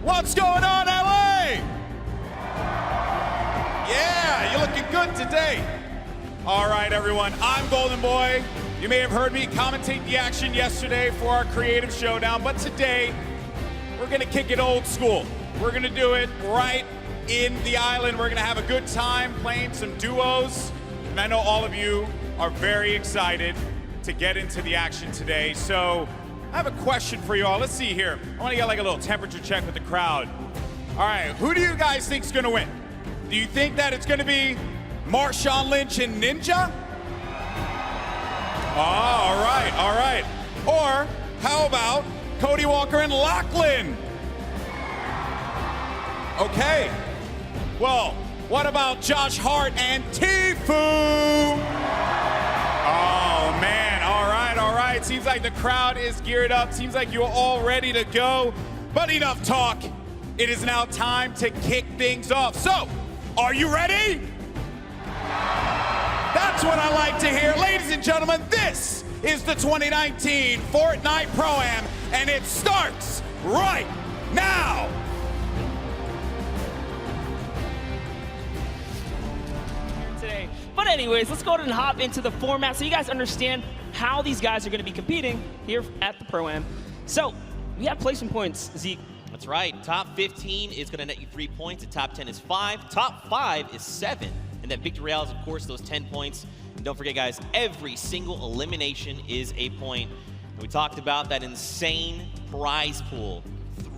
What's going on, LA? Yeah, you're looking good today. All right, everyone, I'm Golden Boy. You may have heard me commentate the action yesterday for our creative showdown, but today we're gonna kick it old school. We're gonna do it right in the island. We're gonna have a good time playing some duos, and I know all of you are very excited to get into the action today. So I have a question for you all. Let's see here. I wanna get like a little temperature check with the crowd. All right, who do you guys think's gonna win? Do you think that it's gonna be Marshawn Lynch and Ninja? Oh, all right. Or how about Cody Walker and Lachlan? Okay. Well, what about Josh Hart and Tfue? Oh, man. All right. Seems like the crowd is geared up. Seems like you're all ready to go. But enough talk. It is now time to kick things off. So, are you ready? That's what I like to hear. Ladies and gentlemen, this is the 2019 Fortnite Pro-Am, and it starts right now. Today. But anyways, let's go ahead and hop into the format so you guys understand how these guys are going to be competing here at the Pro-Am. So, we have placement points, Zeke. That's right. Top 15 is going to net you 3 points, and top 10 is 5. Top 5 is 7. And then Victory Royale is, of course, those 10 points. And don't forget, guys, every single elimination is a point. And we talked about that insane prize pool,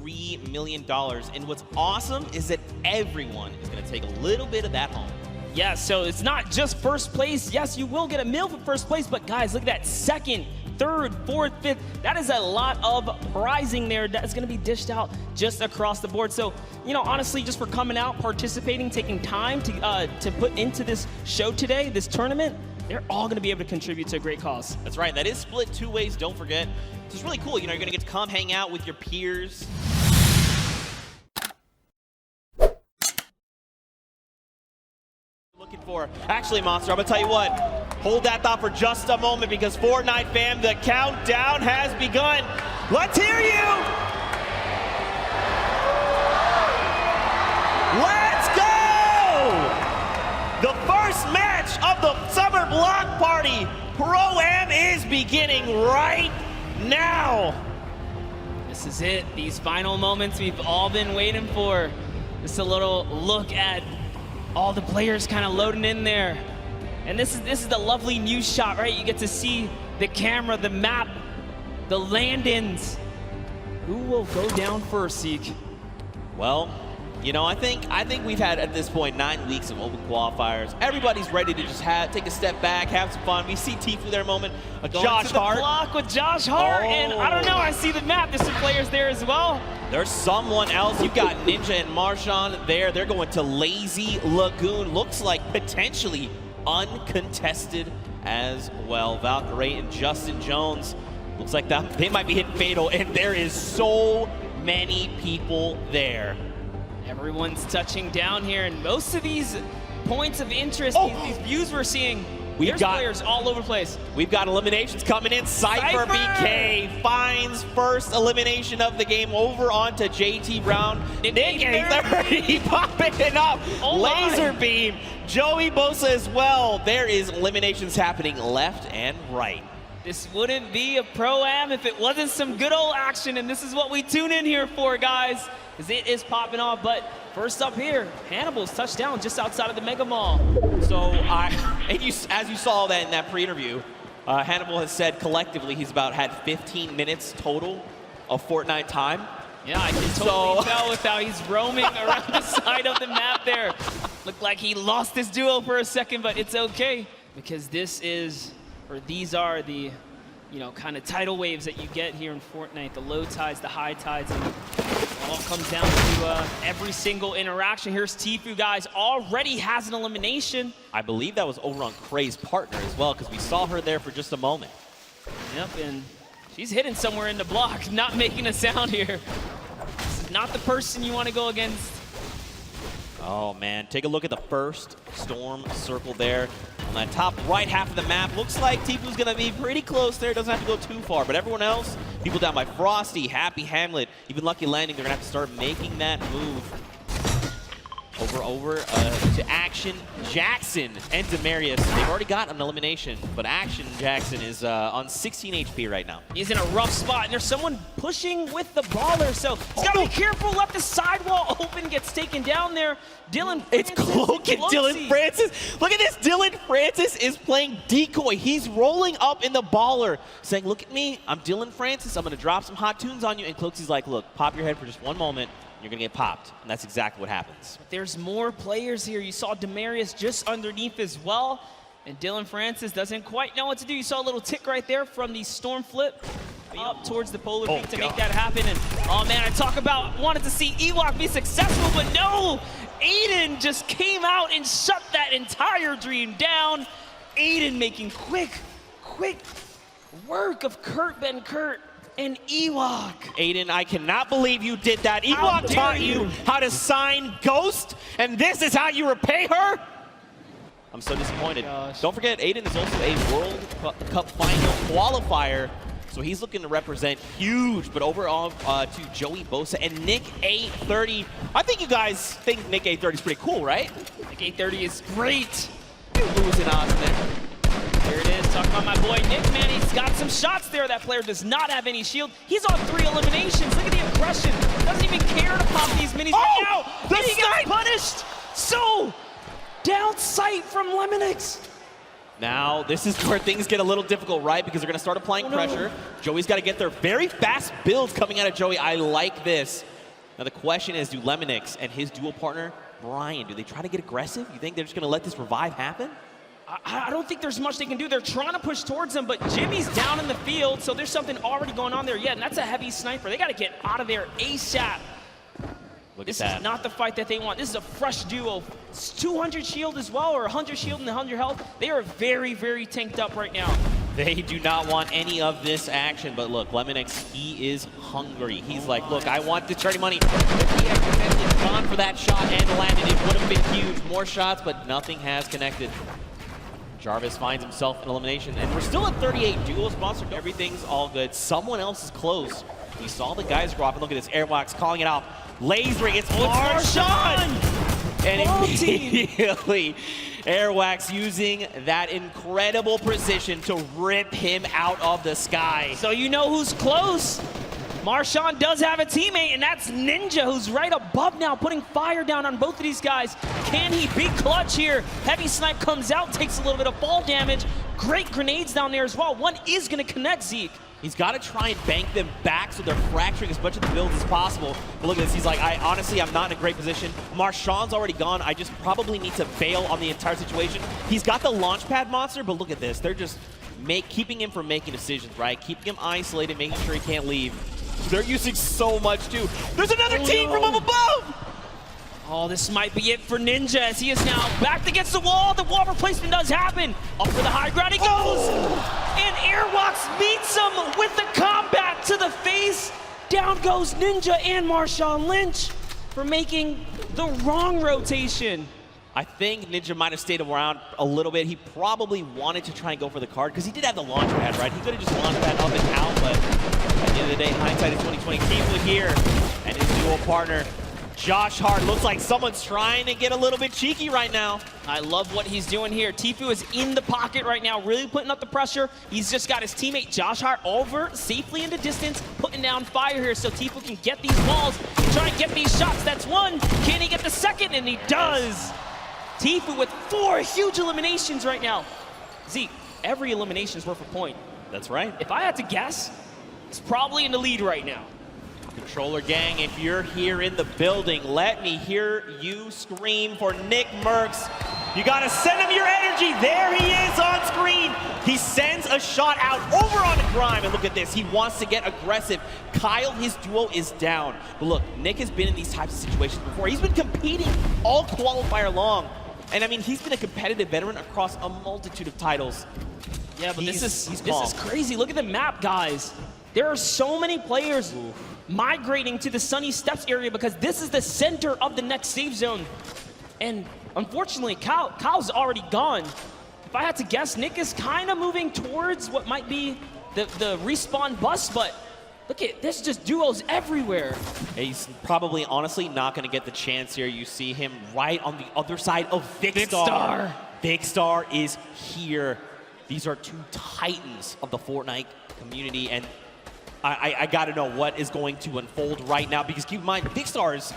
$3 million. And what's awesome is that everyone is going to take a little bit of that home. Yeah, so it's not just first place. Yes, you will get a meal for first place, but guys, look at that second, third, fourth, fifth. That is a lot of prizing there that's going to be dished out just across the board. So, you know, honestly, just for coming out, participating, taking time to put into this show today, this tournament, they're all going to be able to contribute to a great cause. That's right. That is split 2 ways, don't forget. So it's really cool. You know, you're going to get to come hang out with your peers. Looking for. Actually, Monster, I'm going to tell you what. Hold that thought for just a moment, because Fortnite fam, the countdown has begun. Let's hear you! Let's go! The first match of the Summer Block Party Pro-Am is beginning right now. This is it. These final moments we've all been waiting for. Just a little look at all the players kind of loading in there. And this is the lovely news shot, right? You get to see the camera, the map, the land-ins. Who will go down first, Zeke? Well, you know, I think we've had at this point 9 weeks of open qualifiers. Everybody's ready to just take a step back, have some fun. We see Tfue there a moment. Josh Hart. Block with Josh Hart, and I don't know, I see the map. There's some players there as well. There's someone else. You've got Ninja and Marshawn there. They're going to Lazy Lagoon. Looks like potentially uncontested as well. Valkyrie and Justin Jones. Looks like they might be hitting fatal, and there is so many people there. Everyone's touching down here, and most of these points of interest, these views we're seeing, there's players all over the place. We've got eliminations coming in. Cypher BK finds first elimination of the game over onto JT Brown. Nick A30 popping it up. Laser beam. Joey Bosa as well. There is eliminations happening left and right. This wouldn't be a Pro-Am if it wasn't some good old action, and this is what we tune in here for, guys, because it is popping off. But first up here, Hannibal's touchdown just outside of the Mega Mall. So, as you saw that in that pre-interview, Hannibal has said collectively he's had 15 minutes total of Fortnite time. Yeah, I can totally tell with how he's roaming around the side of the map there. Looked like he lost his duo for a second, but it's okay, because these are the, you know, kind of tidal waves that you get here in Fortnite, the low tides, the high tides, and it all comes down to every single interaction. Here's Tfue, guys, already has an elimination. I believe that was over on Kray's partner as well, because we saw her there for just a moment. Yep, and she's hidden somewhere in the block, not making a sound here. This is not the person you want to go against. Oh, man. Take a look at the first Storm circle there. On that top right half of the map, looks like Tifu's gonna be pretty close there. Doesn't have to go too far, but everyone else, people down by Frosty, Happy Hamlet, even Lucky Landing, they're gonna have to start making that move. Over to Action Jackson and Demarius. They've already got an elimination, but Action Jackson is on 16 HP right now. He's in a rough spot, and there's someone pushing with the baller, so he's got to be careful. Left the sidewall open, gets taken down there. Dylan Francis. It's Cloak and Dylan Francis. Look at this. Dylan Francis is playing decoy. He's rolling up in the baller, saying, look at me. I'm Dylan Francis. I'm going to drop some hot tunes on you. And Cloaksy's like, look, pop your head for just one moment. You're going to get popped. And that's exactly what happens. There's more players here. You saw Demarius just underneath as well. And Dylan Francis doesn't quite know what to do. You saw a little tick right there from the Storm Flip up towards the Polar Peak to make that happen. And oh man, I talk about wanted to see Ewok be successful, but no! Aiden just came out and shut that entire dream down. Aiden making quick work of Kurt Ben Kurt and Ewok. Aiden, I cannot believe you did that. Ewok taught you how to sign Ghost, and this is how you repay her? I'm so disappointed. Don't forget, Aiden is also a World Cup final qualifier, so he's looking to represent huge. But overall, to Joey Bosa and Nick 830. I think you guys think Nick 830 is pretty cool, right? Nick 830 is great. Losing on there. There it is, talking about my boy Nick, man. He's got some shots there. That player does not have any shield. He's on 3 eliminations. Look at the aggression. Doesn't even care to pop these minis right now. And he gets punished. So, down sight from Lemonix. Now, this is where things get a little difficult, right? Because they're going to start applying pressure. Joey's got to get their very fast builds coming out of Joey. I like this. Now, the question is, do Lemonix and his dual partner, Brian, do they try to get aggressive? You think they're just going to let this revive happen? I don't think there's much they can do. They're trying to push towards him, but Jimmy's down in the field, so there's something already going on there. Yeah, and that's a heavy sniper. They got to get out of there ASAP. This is not the fight that they want. This is a fresh duo. It's 200 shield as well, or 100 shield and 100 health. They are very, very tanked up right now. They do not want any of this action, but look, Lemonix, he is hungry. He's like, look, I want the charity money. If he had gone for that shot and landed, it would have been huge. More shots, but nothing has connected. Jarvis finds himself an elimination, and we're still at 38 duels. Monster, everything's all good. Someone else is close. We saw the guys grow up, and look at this. Airwaks calling it out. Lasering, it's Marshawn! And immediately, Airwaks using that incredible precision to rip him out of the sky. So you know who's close. Marshawn does have a teammate, and that's Ninja, who's right above now, putting fire down on both of these guys. Can he be clutch here? Heavy Snipe comes out, takes a little bit of fall damage. Great grenades down there as well. One is going to connect Zeke. He's got to try and bank them back so they're fracturing as much of the builds as possible. But look at this. He's like, honestly, I'm not in a great position. Marshawn's already gone. I just probably need to bail on the entire situation. He's got the launch pad monster, but look at this. They're just keeping him from making decisions, right? Keeping him isolated, making sure he can't leave. They're using so much, too. There's another team from up above! Oh, this might be it for Ninja, as he is now backed against the wall. The wall replacement does happen. Up for the high ground he goes! And Airwaks beats him with the combat to the face. Down goes Ninja and Marshawn Lynch for making the wrong rotation. I think Ninja might have stayed around a little bit. He probably wanted to try and go for the card, because he did have the launch pad, right? He could have just launched that up and out, but at the end of the day, hindsight is 2020. Tifu here, and his dual partner, Josh Hart. Looks like someone's trying to get a little bit cheeky right now. I love what he's doing here. Tifu is in the pocket right now, really putting up the pressure. He's just got his teammate Josh Hart over safely into distance, putting down fire here so Tifu can get these balls and try and get these shots. That's one. Can he get the second? And he does. Tifu with 4 huge eliminations right now. Zeke, every elimination is worth a point. That's right. If I had to guess, it's probably in the lead right now. Controller gang, if you're here in the building, let me hear you scream for Nick Merckx. You gotta send him your energy. There he is on screen. He sends a shot out over on GRIME, and look at this. He wants to get aggressive. Kyle, his duo, is down. But look, Nick has been in these types of situations before. He's been competing all qualifier long. And I mean, he's been a competitive veteran across a multitude of titles. Yeah, but this is crazy. Look at the map, guys. There are so many players migrating to the Sunny Steps area because this is the center of the next safe zone. And unfortunately, Kyle's already gone. if I had to guess, Nick is kind of moving towards what might be the respawn bus, but look at this, just duos everywhere. He's probably, honestly, not going to get the chance here. You see him right on the other side of Vicstar. Vicstar is here. These are two titans of the Fortnite community, and I got to know what is going to unfold right now, because keep in mind, Vicstar's,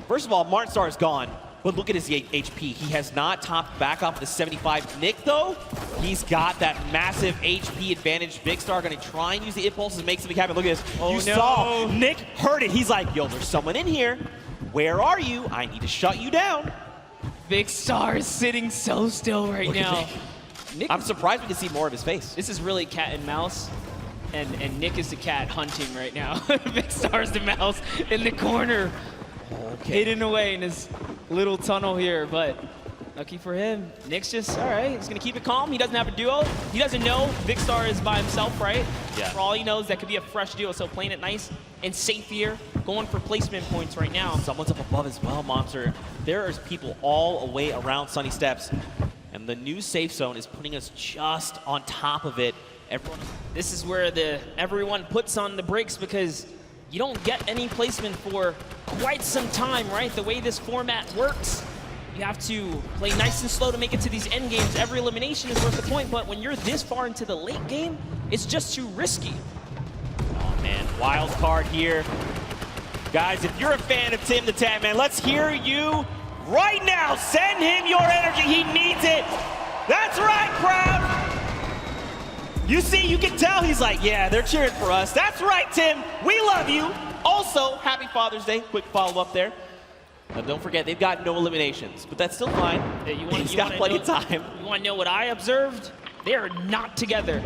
first of all, Martinstar is gone, but look at his HP. He has not topped back off the 75. Nick, though, he's got that massive HP advantage. Vicstar going to try and use the impulses and make something happen. Look at this. Oh, you saw Nick heard it. He's like, yo, there's someone in here. Where are you? I need to shut you down. Vicstar is sitting so still right now. Nick, I'm surprised we can see more of his face. This is really cat and mouse, and Nick is the cat hunting right now. Vicstar's the mouse in the corner, hidden away in his little tunnel here, but lucky for him, Nick's just, all right, he's gonna keep it calm. He doesn't have a duo. He doesn't know Vicstar is by himself, right? Yeah. For all he knows, that could be a fresh duo, so playing it nice and safe here, going for placement points right now. Someone's up above as well, Monster. There is people all the way around Sunny Steps, and the new safe zone is putting us just on top of it. This is where everyone puts on the brakes, because you don't get any placement for quite some time, right? The way this format works, you have to play nice and slow to make it to these end games. Every elimination is worth the point, but when you're this far into the late game, it's just too risky. Oh man, wild card here. Guys, if you're a fan of Tim the Tat Man, let's hear you right now. Send him your energy, he needs it. That's right, crowd. You see, you can tell he's like, yeah, they're cheering for us. That's right, Tim, we love you. Also, happy Father's Day, quick follow-up there. Now, don't forget, they've got no eliminations, but that's still fine. He's got plenty of time. You want to know what I observed? They are not together.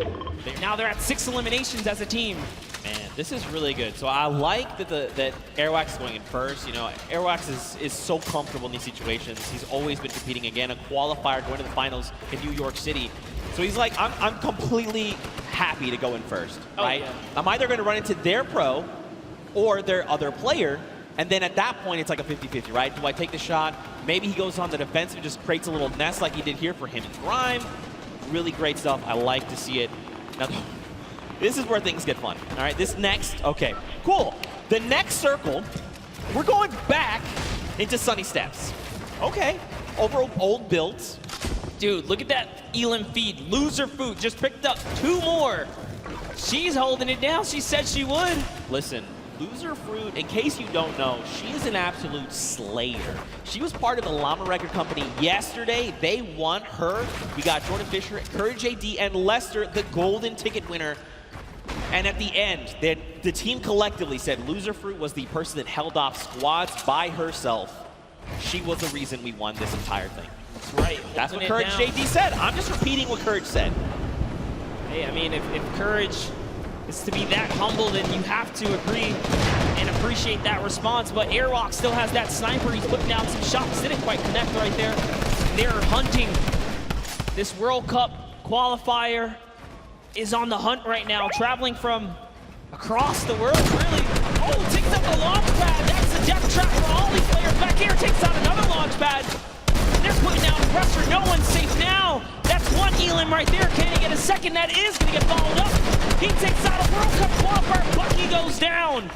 Now they're at 6 eliminations as a team. Man, this is really good. So I like that Airwaks is going in first. You know, Airwaks is so comfortable in these situations. He's always been competing, again, a qualifier going to the finals in New York City. So he's like, I'm completely happy to go in first, right? Yeah. I'm either going to run into their pro or their other player, and then at that point, it's like a 50-50, right? Do I take the shot? Maybe he goes on the defensive and just creates a little nest like he did here for him in GRIME. Really great stuff. I like to see it. Now, this is where things get fun, all right? This next, okay, cool. The next circle, we're going back into Sunny Steps. Okay, over old builds. Dude, look at that Elam feed. Loser Fruit just picked up 2 more. She's holding it down. She said she would. Listen, Loser Fruit, in case you don't know, she is an absolute slayer. She was part of the Llama Record Company yesterday. They won her. We got Jordan Fisher, Courage AD, and Lester, the golden ticket winner. And at the end, the team collectively said Loser Fruit was the person that held off squads by herself. She was the reason we won this entire thing. That's right. That's what Courage JD said. I'm just repeating what Courage said. Hey, I mean, if Courage is to be that humble, then you have to agree and appreciate that response. But Airwaks still has that sniper. He's putting down some shots. Didn't quite connect right there. They're hunting. This World Cup qualifier is on the hunt right now, traveling from across the world, really. Oh, takes up the launch pad. That's the death trap for all these players. Back here, takes out another launch pad. They're putting down pressure. No one's safe now. That's one Elam right there. Can he get a second? That is going to get followed up. He takes out a World Cup qualifier. Bucky goes down.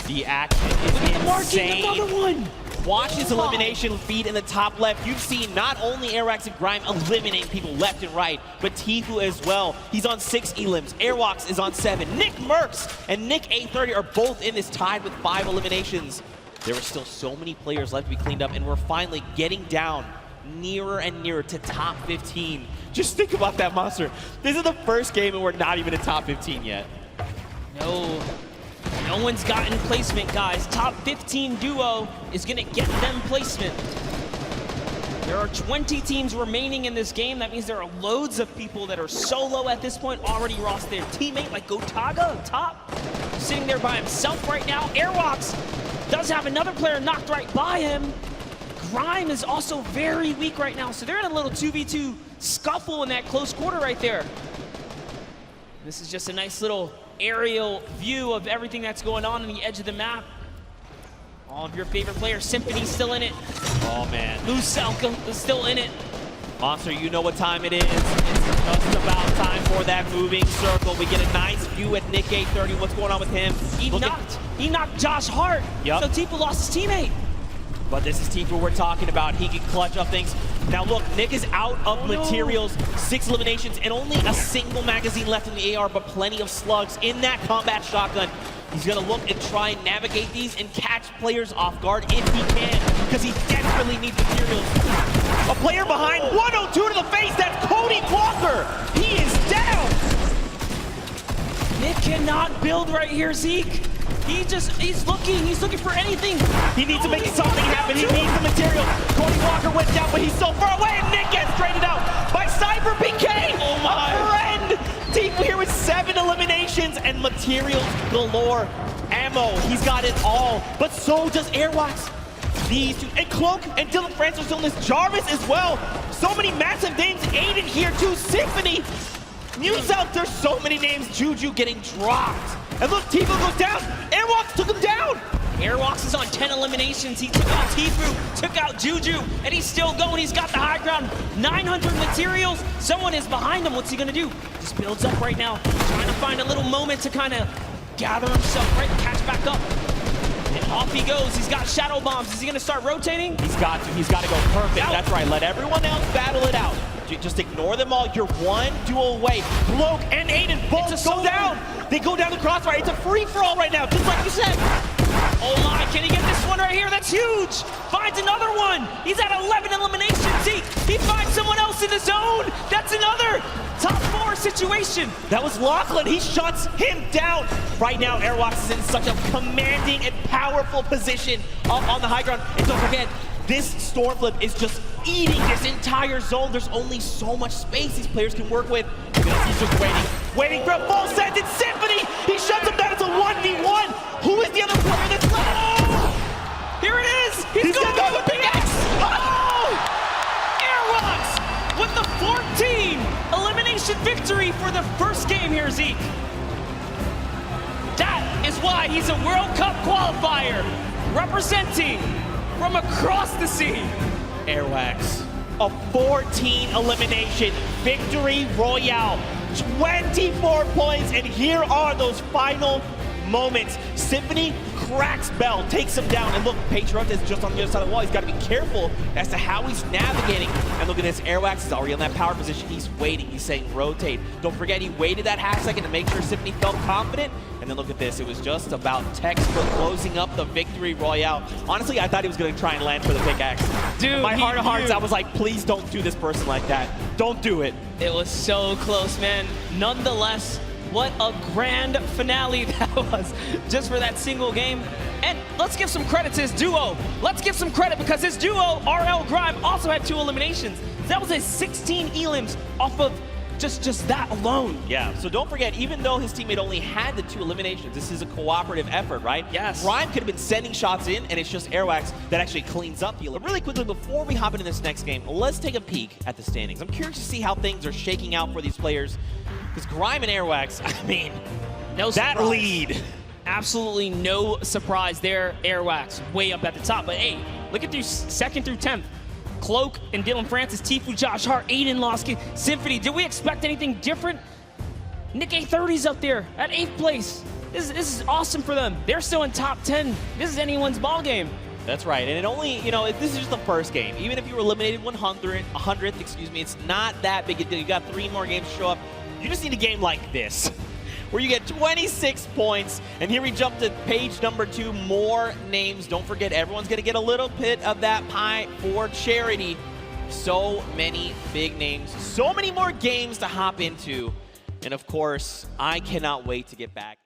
The action is insane. Another one. Watch his elimination feed in the top left. You've seen not only Airwaks and GRIME eliminating people left and right, but Tifu as well. He's on 6 Elams. Airwaks is on 7. Nick Merckx and Nick A30 are both in this, tied with 5 eliminations. There are still so many players left to be cleaned up, and we're finally getting down nearer and nearer to top 15. Just think about that, Monster. This is the first game and we're not even in top 15 yet. No one's gotten placement, guys. Top 15 duo is going to get them placement. There are 20 teams remaining in this game. That means there are loads of people that are solo at this point, already lost their teammate, like Gotaga up top, sitting there by himself right now. Airwaks does have another player knocked right by him. GRIME is also very weak right now, so they're in a little 2v2 scuffle in that close quarter right there. This is just a nice little aerial view of everything that's going on the edge of the map. All of your favorite players. Symphony's still in it. Oh, man. Lucelka is still in it. Monster, you know what time it is. It's just about time for that moving circle. We get a nice view at Nick 830. What's going on with him? He knocked Josh Hart. Yep. So Tifu lost his teammate. But this is Tifu we're talking about. He can clutch up things. Now look, Nick is out of materials, 6 eliminations, and only a single magazine left in the AR, but plenty of slugs in that combat shotgun. He's gonna look and try and navigate these and catch players off guard if he can, because he desperately needs materials. A player behind, 102 to the face, that's Cody Walker. He is down. Nick cannot build right here, Zeke. He's looking for anything. He needs to make something happen. He needs the material. Cody Walker went down, but he's so far away, and Nick gets traded out by Cyber PK. Oh my. A friend. Tifu here with 7 eliminations and materials galore. Ammo, he's got it all, but so does Airwaks. These two, and Cloak and Dylan Francis on this. Jarvis as well. So many massive names. Aiden here too. Symphony. Muse out, there's so many names. Juju getting dropped. And look, Tifu goes down. Airwaks took him down. Airwaks is on 10 eliminations. He took out Tifu, took out Juju, and he's still going. He's got the high ground. 900 materials. Someone is behind him. What's he gonna do? Just builds up right now, trying to find a little moment to kind of gather himself, right? Catch back up. And off he goes. He's got shadow bombs. Is he gonna start rotating? He's got to go perfect. That's right. Let everyone else battle it out. Just ignore them all. You're one duel away. Cloak and Aiden both go down. They go down the crossfire. It's a free-for-all right now, just like you said. Oh my, can he get this one right here? That's huge. Finds another one. He's at 11 eliminations. He finds someone else in the zone. That's another top 4 situation. That was Lachlan. He shuts him down. Right now, Airwaks is in such a commanding and powerful position up on the high ground. And don't forget, this Stormflip is just eating this entire zone. There's only so much space these players can work with. He's just waiting for a full send. It's Symphony. He shuts him down. It's a 1v1. Who is the other player that's left? Oh! Here it is. He's going to go with pickaxe. Oh! Airwaks with the 14 elimination victory for the first game here, Zeke. That is why he's a World Cup qualifier, representing from across the sea. Airwaks, a 14 elimination Victory Royale, 24 points, and here are those final moments. Symphony cracks Bell, takes him down, and look, Patriot is just on the other side of the wall. He's got to be careful as to how he's navigating. And look at this, Airwaks is already in that power position. He's waiting, he's saying rotate. Don't forget, he waited that half second to make sure Symphony felt confident. And then look at this, it was just about textbook closing up the Victory Royale. Honestly, I thought he was going to try and land for the pickaxe. Dude, my heart of hearts, I was like, please don't do this person like that. Don't do it. It was so close, man. Nonetheless, what a grand finale that was just for that single game. And let's give some credit to his duo. Let's give some credit because his duo, RL GRIME, also had 2 eliminations. That was a 16 elims off of just that alone. Yeah, so don't forget, even though his teammate only had the 2 eliminations, this is a cooperative effort, right? Yes. GRIME could have been sending shots in, and it's just Airwaks that actually cleans up the Really quickly, before we hop into this next game, let's take a peek at the standings. I'm curious to see how things are shaking out for these players, because GRIME and Airwaks, I mean, no that surprise. lead. Absolutely no surprise there. Airwaks way up at the top. But hey, look at these 2nd through 10th. Cloak and Dylan Francis, Tifu, Josh Hart, Aiden Losky, Symphony. Did we expect anything different? Nick 830's up there at 8th place. This is awesome for them. They're still in top 10. This is anyone's ball game. That's right, and it only, this is just the first game. Even if you were eliminated 100th, excuse me, it's not that big a deal. You got 3 more games to show up. You just need a game like this, where you get 26 points. And here we jump to page number 2, more names. Don't forget, everyone's going to get a little bit of that pie for charity. So many big names, so many more games to hop into. And of course, I cannot wait to get back.